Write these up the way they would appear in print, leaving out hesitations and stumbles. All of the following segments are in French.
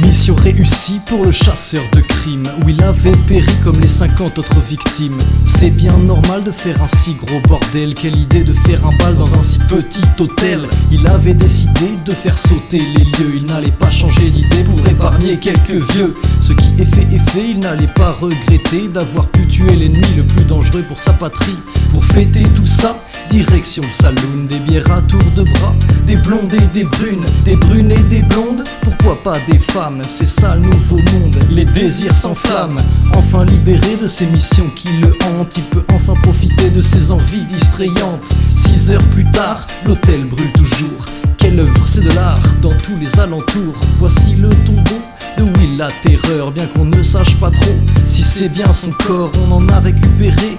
Mission réussie pour le chasseur de crimes, où il avait péri comme les 50 autres victimes. C'est bien normal de faire un si gros bordel. Quelle idée de faire un bal dans un si petit hôtel. Il avait décidé de faire sauter les lieux. Il n'allait pas changer d'idée pour épargner quelques vieux. Ce qui est fait, il n'allait pas regretter d'avoir pu tuer l'ennemi le plus dangereux pour sa patrie. Pour fêter tout ça, direction le saloon, des bières à tour de bras, des blondes et des brunes et des blondes. Pourquoi pas des femmes, c'est ça le nouveau monde. Les désirs s'enflamment, enfin libéré de ces missions qui le hantent. Il peut enfin profiter de ses envies distrayantes. 6 heures plus tard, l'hôtel brûle toujours. Quelle œuvre, c'est de l'art dans tous les alentours. Voici le tombeau de Will la terreur, bien qu'on ne sache pas trop si c'est bien son corps. On en a récupéré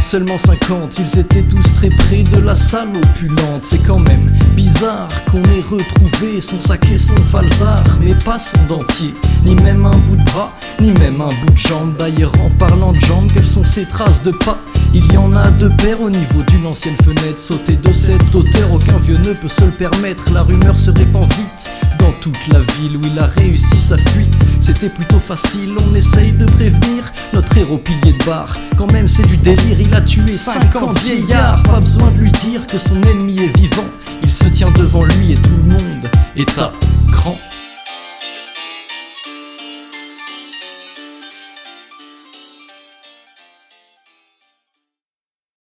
seulement 50, ils étaient tous très près de la salle opulente. C'est quand même bizarre qu'on ait retrouvé son sac et son falzar, mais pas son dentier, ni même un bout de bras, ni même un bout de jambe. D'ailleurs, en parlant de jambes, quelles sont ces traces de pas? Il y en a 2 paires au niveau d'une ancienne fenêtre. Sauter de cette hauteur, aucun vieux ne peut se le permettre. La rumeur se répand vite dans toute la ville où il a réussi sa fuite. C'était plutôt facile, on essaye de prévenir notre héros pilier de bar. Quand même c'est du délire, il a tué 50 vieillards. Pas besoin de lui dire que son ennemi est vivant. Il se tient devant lui et tout le monde est à cran.